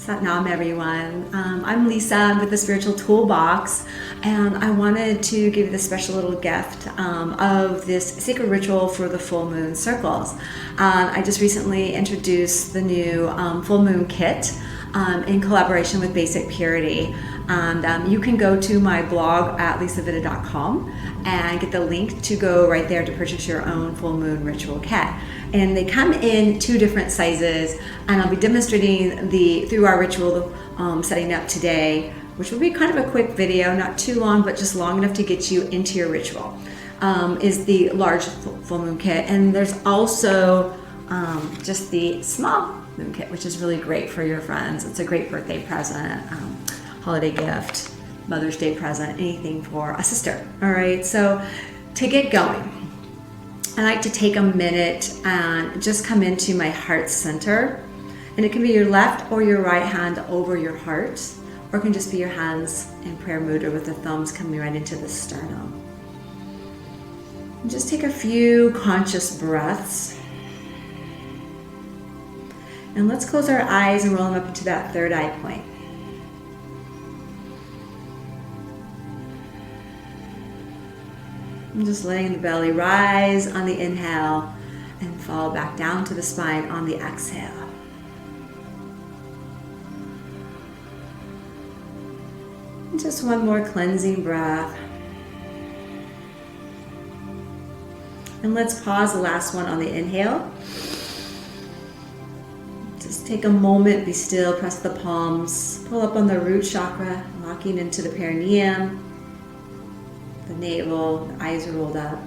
Satnam, everyone. I'm Lisa with the Spiritual Toolbox, and I wanted to give you this special little gift of this sacred ritual for the full moon circles. I just recently introduced the new full moon kit in collaboration with Basic Purity. And you can go to my blog at lisavita.com and get the link to go right there to purchase your own full moon ritual kit. And they come in 2 different sizes, and I'll be demonstrating through our ritual setting up today, which will be kind of a quick video, not too long, but just long enough to get you into your ritual, is the large full moon kit. And there's also just the small moon kit, which is really great for your friends. It's a great birthday present, holiday gift, Mother's Day present, anything for a sister. All right, so to get going, I like to take a minute and just come into my heart center. And it can be your left or your right hand over your heart, or it can just be your hands in prayer mudra with the thumbs coming right into the sternum. And just take a few conscious breaths. And let's close our eyes and roll them up into that third eye point. I'm just letting the belly rise on the inhale and fall back down to the spine on the exhale. And just one more cleansing breath. And let's pause the last one on the inhale. Just take a moment, be still, press the palms, pull up on the root chakra, locking into the perineum. The navel, the eyes are rolled up,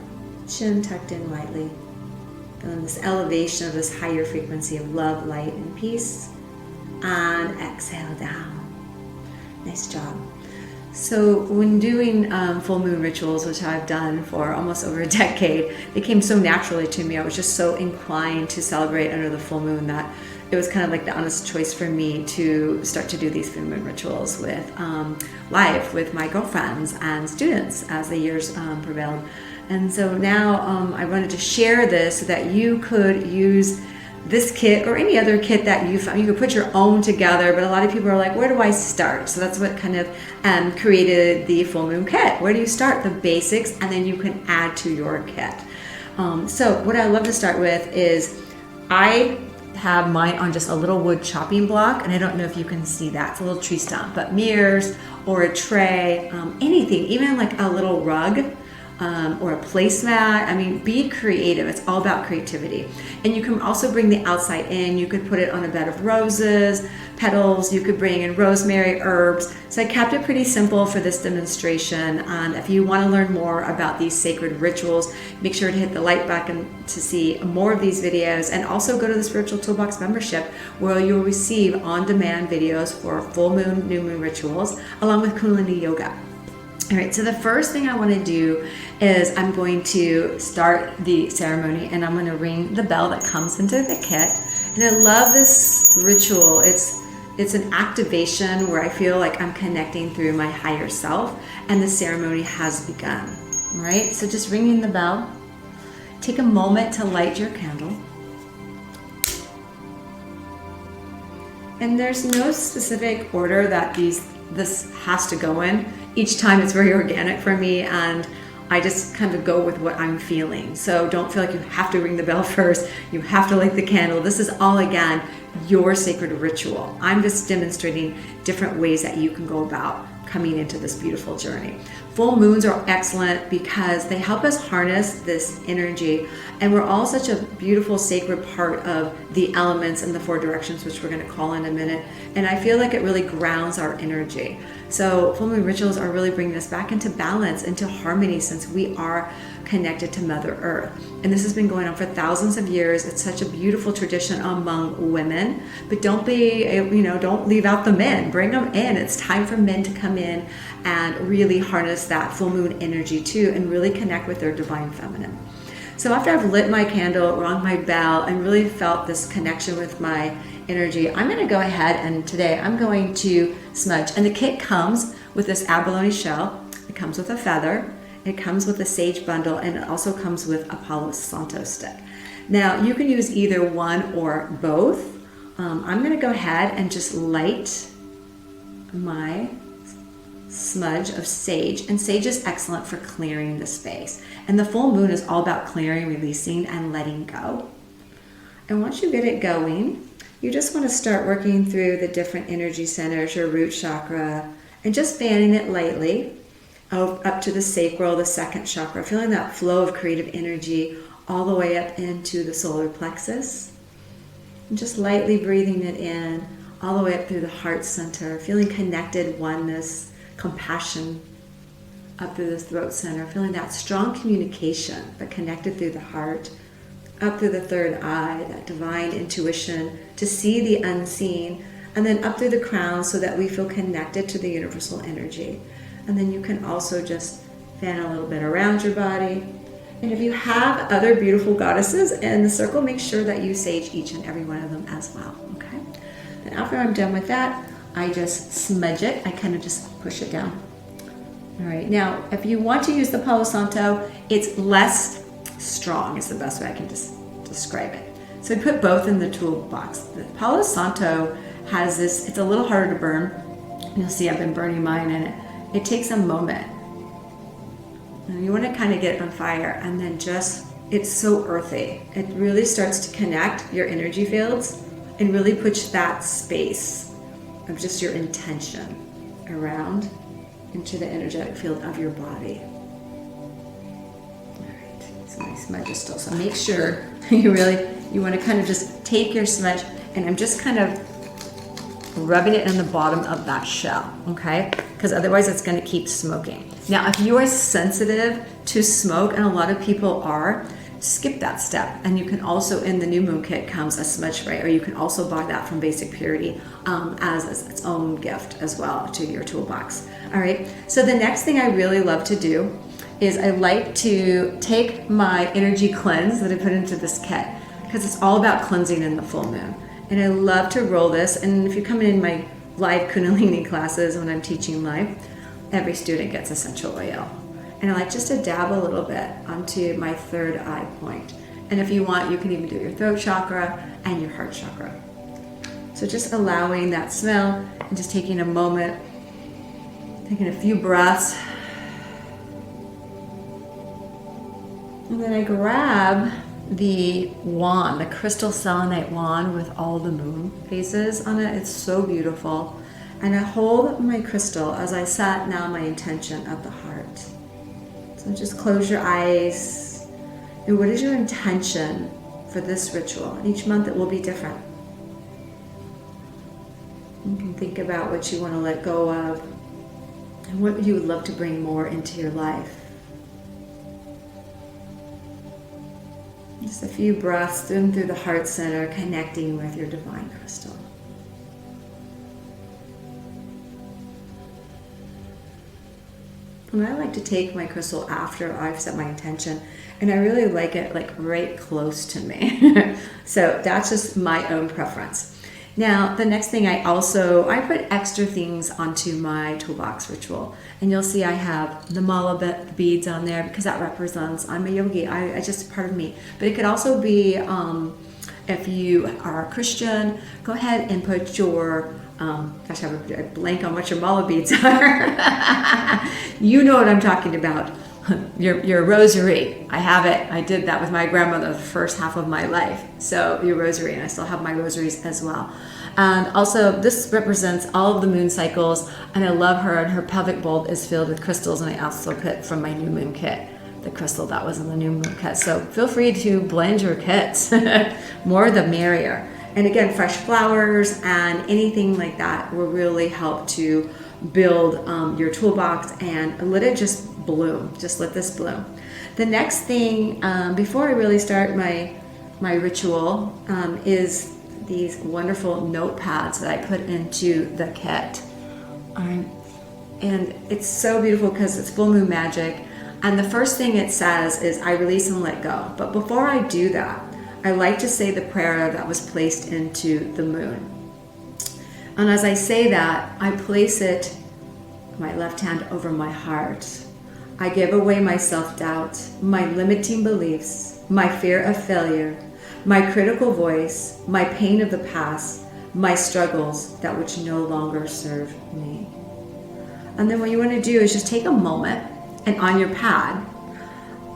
chin tucked in lightly. Feeling this elevation of this higher frequency of love, light, and peace. And exhale down. Nice job. So when doing full moon rituals, which I've done for almost over a decade, they came so naturally to me. I was just so inclined to celebrate under the full moon that it was kind of like the honest choice for me to start to do these full moon rituals with live with my girlfriends and students as the years prevailed. And so now I wanted to share this so that you could use this kit or any other kit that you found. You could put your own together, but a lot of people are like, where do I start? So that's what kind of created the full moon kit. Where do you start? The basics, and then you can add to your kit. So what I love to start with is I have mine on just a little wood chopping block, and I don't know if you can see that. It's a little tree stump, but mirrors or a tray, anything, even like a little rug or a placemat. I mean, be creative. It's all about creativity. And you can also bring the outside in. You could put it on a bed of roses, petals. You could bring in rosemary, herbs. So I kept it pretty simple for this demonstration. And if you want to learn more about these sacred rituals, make sure to hit the like button to see more of these videos, and also go to the Spiritual Toolbox membership, where you'll receive on-demand videos for full moon, new moon rituals, along with Kundalini yoga. All right, so the first thing I want to do is I'm going to start the ceremony, and I'm going to ring the bell that comes into the kit. And I love this ritual. It's an activation where I feel like I'm connecting through my higher self, and the ceremony has begun. All right, so just ringing the bell. Take a moment to light your candle. And there's no specific order that this has to go in. Each time it's very organic for me, and I just kind of go with what I'm feeling. So don't feel like you have to ring the bell first. You have to light the candle. This is all, again, your sacred ritual. I'm just demonstrating different ways that you can go about coming into this beautiful journey. Full moons are excellent because they help us harness this energy, and we're all such a beautiful sacred part of the elements and the 4 directions, which we're going to call in a minute. And I feel like it really grounds our energy. So full moon rituals are really bringing us back into balance, into harmony, since we are connected to Mother Earth. And this has been going on for thousands of years. It's such a beautiful tradition among women, but don't leave out the men. Bring them in. It's time for men to come in and really harness that full moon energy too, and really connect with their divine feminine. So after I've lit my candle, rung my bell, and really felt this connection with my energy, I'm going to go ahead and today I'm going to smudge. And the kit comes with this abalone shell. It comes with a feather. It comes with a sage bundle, and it also comes with a Palo Santo stick. Now, you can use either one or both. I'm going to go ahead and just light my smudge of sage. And sage is excellent for clearing the space. And the full moon is all about clearing, releasing, and letting go. And once you get it going, you just want to start working through the different energy centers, your root chakra, and just fanning it lightly up to the sacral, the second chakra, feeling that flow of creative energy all the way up into the solar plexus. And just lightly breathing it in all the way up through the heart center, feeling connected, oneness, compassion up through the throat center, feeling that strong communication, but connected through the heart, up through the third eye, that divine intuition to see the unseen, and then up through the crown so that we feel connected to the universal energy. And then you can also just fan a little bit around your body. And if you have other beautiful goddesses in the circle, make sure that you sage each and every one of them as well, okay? And after I'm done with that, I just smudge it. I kind of just push it down. All right, now, if you want to use the Palo Santo, it's less strong is the best way I can just describe it. So I put both in the toolbox. The Palo Santo has this, it's a little harder to burn. You'll see I've been burning mine, and it takes a moment. And you want to kind of get it on fire, and then just, it's so earthy. It really starts to connect your energy fields and really push that space of just your intention around into the energetic field of your body. All right, so my smudge is still, so make sure you want to kind of just take your smudge, and I'm just kind of rubbing it in the bottom of that shell, okay? Because otherwise it's going to keep smoking. Now, if you are sensitive to smoke, and a lot of people are, skip that step. And you can also, in the new moon kit comes a smudge spray, or you can also buy that from Basic Purity as its own gift as well to your toolbox. All right, so the next thing I really love to do is I like to take my energy cleanse that I put into this kit, because it's all about cleansing in the full moon. And I love to roll this, and if you come in my live Kundalini classes when I'm teaching live, every student gets essential oil. And I like just to dab a little bit onto my third eye point. And if you want, you can even do your throat chakra and your heart chakra. So just allowing that smell and just taking a moment, taking a few breaths. And then I grab the wand, the crystal selenite wand with all the moon phases on it. It's so beautiful. And I hold my crystal as I set now my intention at the heart. So just close your eyes. And what is your intention for this ritual? Each month it will be different. You can think about what you want to let go of and what you would love to bring more into your life. Just a few breaths through the heart center, connecting with your divine crystal. And I like to take my crystal after I've set my intention, and I really like it like right close to me. So that's just my own preference. Now, the next thing I put extra things onto my toolbox ritual. And you'll see I have the mala beads on there because that represents, I'm a yogi, I just part of me. But it could also be, if you are a Christian, go ahead and put your, gosh, I have a blank on what your mala beads are. You know what I'm talking about. Your rosary. I have it. I did that with my grandmother the first half of my life. So your rosary, and I still have my rosaries as well. And also this represents all of the moon cycles, and I love her, and her pelvic bowl is filled with crystals, and I also put from my new moon kit the crystal that was in the new moon kit. So feel free to blend your kits. More the merrier. And again, fresh flowers and anything like that will really help to build your toolbox and let it just bloom. Just let this bloom. The next thing, before I really start my ritual, is these wonderful notepads that I put into the kit. And it's so beautiful because it's full moon magic. And the first thing it says is, I release and let go. But before I do that, I like to say the prayer that was placed into the moon. And as I say that, I place it, my left hand over my heart. I give away my self-doubt, my limiting beliefs, my fear of failure, my critical voice, my pain of the past, my struggles, that which no longer serve me. And then what you want to do is just take a moment, and on your pad,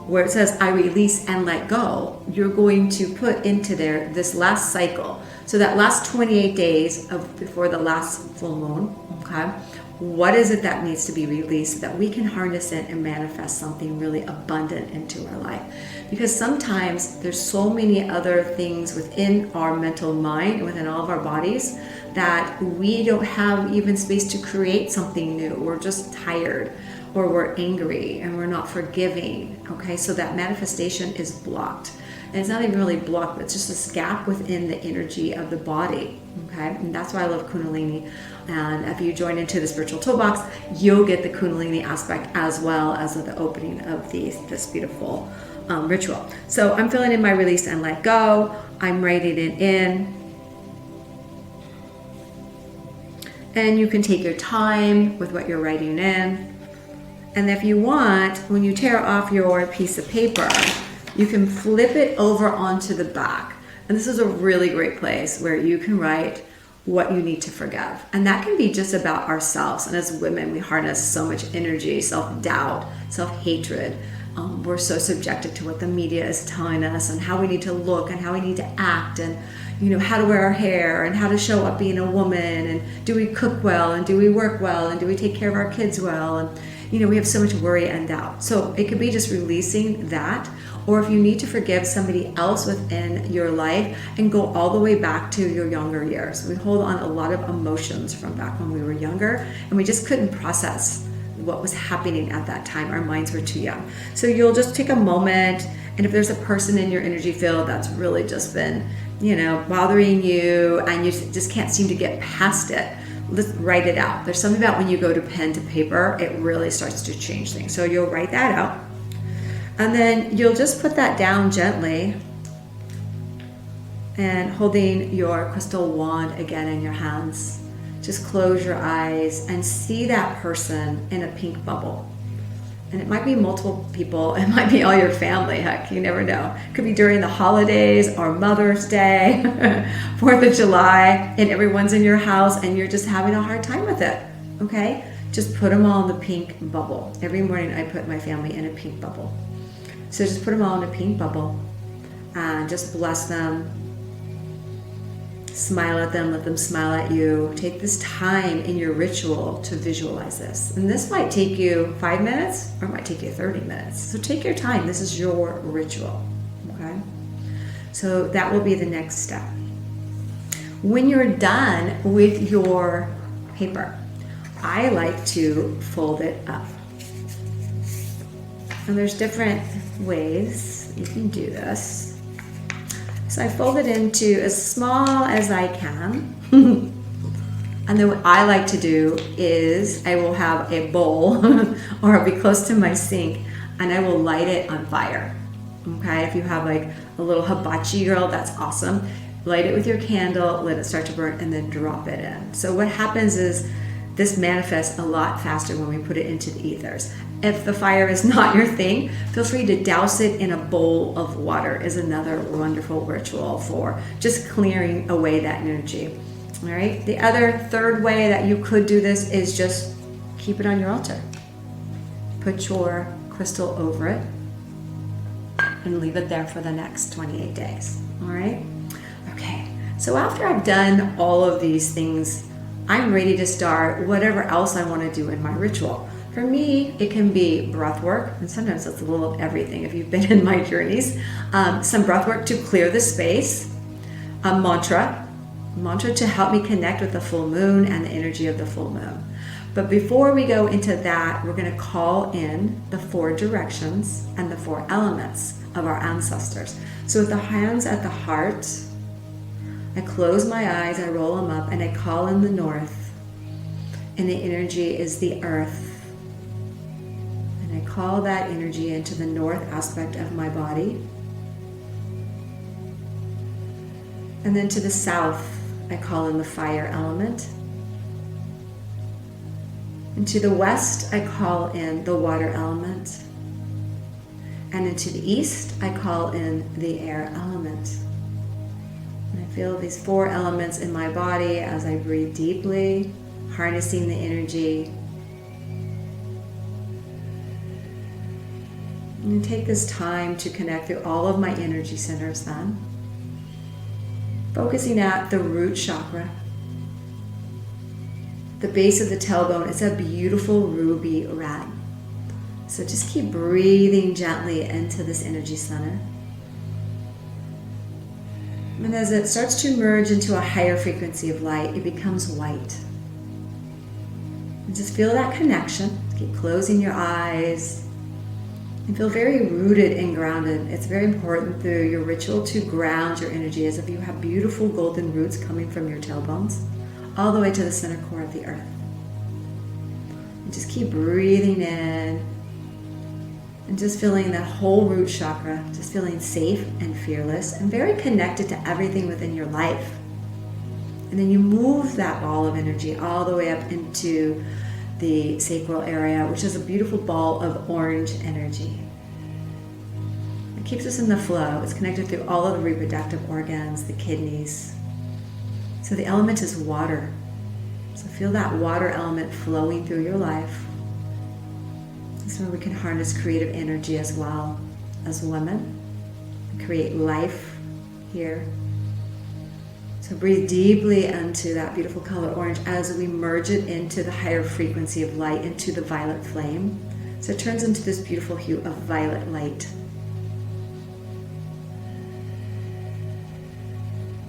where it says, I release and let go, you're going to put into there this last cycle. So that last 28 days before the last full moon, okay? What is it that needs to be released so that we can harness it and manifest something really abundant into our life? Because sometimes there's so many other things within our mental mind, within all of our bodies, that we don't have even space to create something new. We're just tired, or we're angry, and we're not forgiving, okay? So that manifestation is blocked. And it's not even really blocked, but it's just this gap within the energy of the body, okay? And that's why I love Kundalini. And if you join into the Spiritual Toolbox, you'll get the Kundalini aspect as well as the opening of this beautiful ritual. So I'm filling in my release and let go. I'm writing it in. And you can take your time with what you're writing in. And if you want, when you tear off your piece of paper, you can flip it over onto the back. And this is a really great place where you can write what you need to forgive. And that can be just about ourselves. And as women, we harness so much energy, self-doubt, self-hatred. We're so subjected to what the media is telling us and how we need to look and how we need to act and, you know, how to wear our hair and how to show up being a woman, and do we cook well, and do we work well, and do we take care of our kids well, and, you know, we have so much worry and doubt. So it could be just releasing that, or if you need to forgive somebody else within your life and go all the way back to your younger years. We hold on a lot of emotions from back when we were younger, and we just couldn't process what was happening at that time. Our minds were too young. So you'll just take a moment, and if there's a person in your energy field that's really just been, you know, bothering you and you just can't seem to get past it, let's write it out. There's something about when you go to pen to paper, it really starts to change things. So you'll write that out, and then you'll just put that down gently, and holding your crystal wand again in your hands, just close your eyes and see that person in a pink bubble. And it might be multiple people, it might be all your family, heck, you never know. It could be during the holidays or Mother's Day, 4th of July, and everyone's in your house and you're just having a hard time with it, okay? Just put them all in the pink bubble. Every morning I put my family in a pink bubble. So just put them all in a pink bubble and just bless them. Smile at them, let them smile at you. Take this time in your ritual to visualize this. And this might take you 5 minutes or it might take you 30 minutes. So take your time. This is your ritual, okay? So that will be the next step. When you're done with your paper, I like to fold it up. And there's different ways you can do this. So I fold it into as small as I can. And then what I like to do is I will have a bowl or I'll be close to my sink and I will light it on fire. Okay, if you have like a little hibachi grill, that's awesome. Light it with your candle, let it start to burn, and then drop it in. So what happens is this manifests a lot faster when we put it into the ethers. If the fire is not your thing, feel free to douse it in a bowl of water is another wonderful ritual for just clearing away that energy. All right. The other third way that you could do this is just keep it on your altar. Put your crystal over it and leave it there for the next 28 days. All right. Okay. So after I've done all of these things, I'm ready to start whatever else I want to do in my ritual. For me, it can be breath work, and sometimes it's a little of everything if you've been in my journeys. Some breath work to clear the space, a mantra to help me connect with the full moon and the energy of the full moon. But before we go into that, we're going to call in the 4 directions and the 4 elements of our ancestors. So with the hands at the heart, I close my eyes, I roll them up, and I call in the north. And the energy is the earth. And I call that energy into the north aspect of my body. And then to the south, I call in the fire element. And to the west, I call in the water element. And into the east, I call in the air element. And I feel these 4 elements in my body as I breathe deeply, harnessing the energy. And take this time to connect through all of my energy centers then. Focusing at the root chakra. The base of the tailbone is a beautiful ruby red. So just keep breathing gently into this energy center. And as it starts to merge into a higher frequency of light, it becomes white. And just feel that connection. Keep closing your eyes. And feel very rooted and grounded. It's very important through your ritual to ground your energy as if you have beautiful golden roots coming from your tailbones all the way to the center core of the earth. And just keep breathing in and just feeling that whole root chakra, just feeling safe and fearless and very connected to everything within your life. And then you move that ball of energy all the way up into the sacral area, which is a beautiful ball of orange energy. It keeps us in the flow. It's connected through all of the reproductive organs, the kidneys. So the element is water. So feel that water element flowing through your life. This is where we can harness creative energy as well as women and create life here. So breathe deeply into that beautiful color orange as we merge it into the higher frequency of light, into the violet flame. So it turns into this beautiful hue of violet light.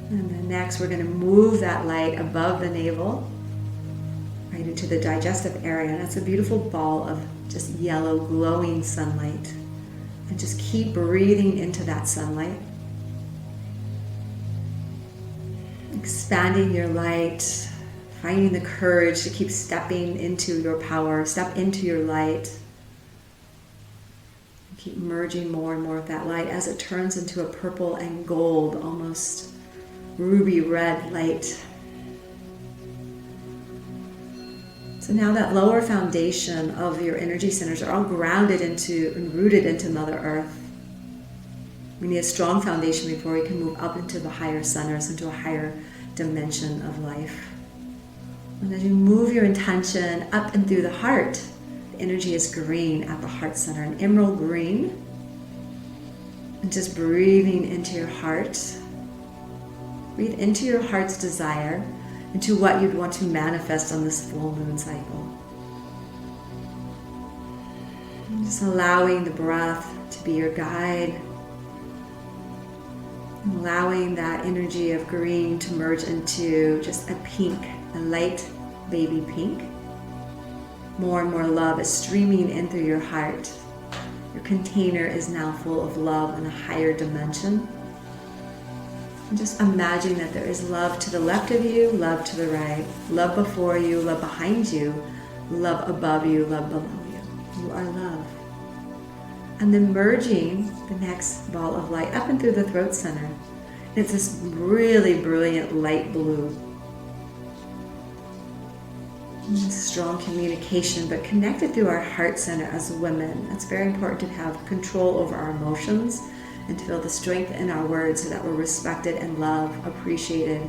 And then next we're going to move that light above the navel, right into the digestive area. And that's a beautiful ball of just yellow glowing sunlight. And just keep breathing into that sunlight. Expanding your light, finding the courage to keep stepping into your power, step into your light. Keep merging more and more of that light as it turns into a purple and gold, almost ruby red light. So now that lower foundation of your energy centers are all grounded into and rooted into Mother Earth. We need a strong foundation before we can move up into the higher centers, into a higher dimension of life. And as you move your intention up and through the heart, the energy is green at the heart center, an emerald green. And just breathing into your heart. Breathe into your heart's desire, into what you'd want to manifest on this full moon cycle. And just allowing the breath to be your guide. Allowing that energy of green to merge into just a pink, a light baby pink. More and more love is streaming in through your heart. Your container is now full of love in a higher dimension. And just imagine that there is love to the left of you, love to the right, love before you, love behind you, love above you, love below you. You are love. And then merging the next ball of light up and through the throat center. It's this really brilliant light blue. Strong communication, but connected through our heart center as women. It's very important to have control over our emotions and to feel the strength in our words so that we're respected and loved, appreciated.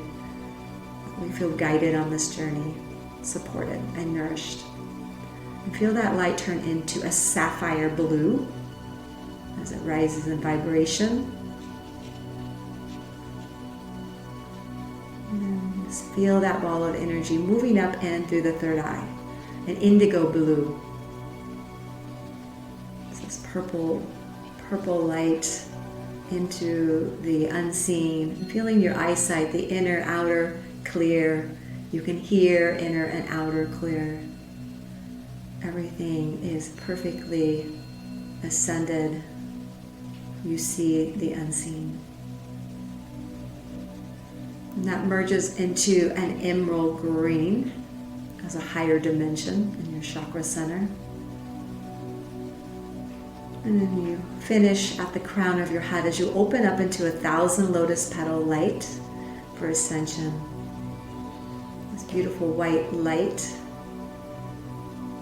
We feel guided on this journey, supported and nourished. And feel that light turn into a sapphire blue as it rises in vibration. And just feel that ball of energy moving up and through the third eye, an indigo blue. It's this purple light into the unseen, feeling your eyesight, the inner, outer clear. You can hear inner and outer clear. Everything is perfectly ascended. You see the unseen. And that merges into an emerald green as a higher dimension in your chakra center. And then you finish at the crown of your head as you open up into 1,000 lotus petal light for ascension. This beautiful white light,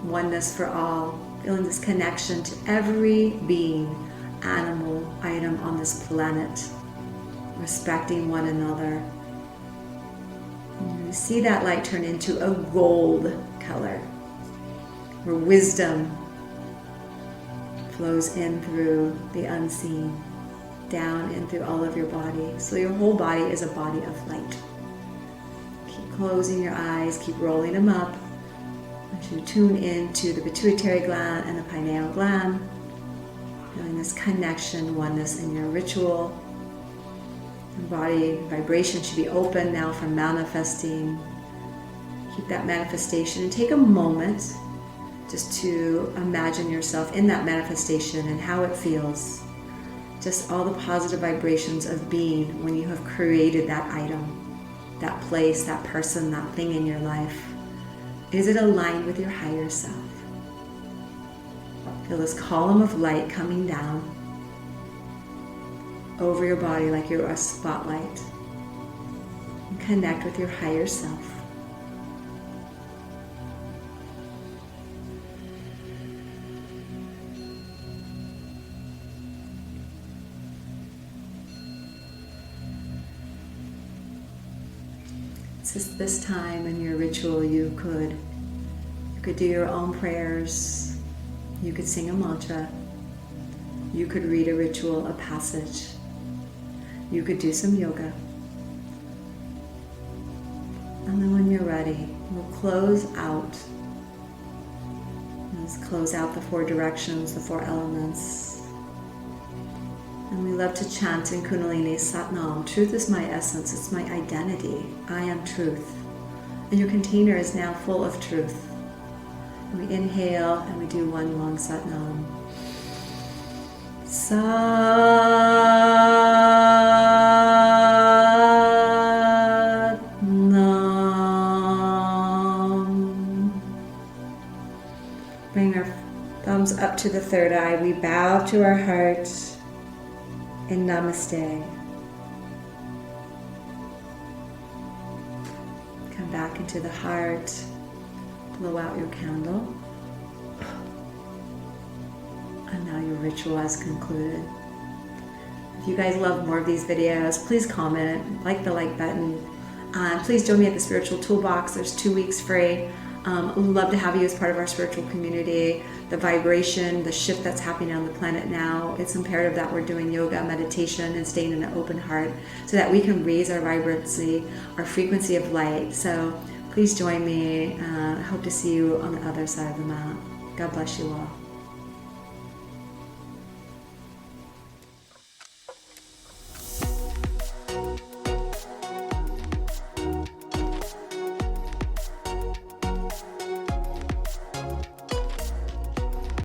oneness for all, feeling this connection to every being, animal, item on this planet. respecting one another. And you see that light turn into a gold color, where wisdom flows in through the unseen, down and through all of your body. So your whole body is a body of light. Keep closing your eyes, keep rolling them up. As you tune into the pituitary gland and the pineal gland, feeling this connection, oneness in your ritual. Your body vibration should be open now for manifesting. Keep that manifestation and take a moment just to imagine yourself in that manifestation and how it feels. Just all the positive vibrations of being when you have created that item, that place, that person, that thing in your life. Is it aligned with your higher self? Feel this column of light coming down over your body like you're a spotlight. And connect with your higher self. This time in your ritual, you could do your own prayers. You could sing a mantra. You could read a ritual, a passage. You could do some yoga. And then when you're ready, we'll close out. Let's close out the 4 directions, the 4 elements. And we love to chant in Kundalini, Satnam, truth is my essence, it's my identity. I am truth. And your container is now full of truth. And we inhale and we do one long Satnam. Satnam. Bring our thumbs up to the third eye. We bow to our heart in Namaste. Come back into the heart. Blow out your candle. And now your ritual has concluded. If you guys love more of these videos, please comment, like the like button. Please join me at the Spiritual Toolbox. There's 2 weeks free. Love to have you as part of our spiritual community. The vibration, the shift that's happening on the planet now, it's imperative that we're doing yoga, meditation, and staying in an open heart so that we can raise our vibrancy, our frequency of light. So please join me. I hope to see you on the other side of the mat. God bless you all.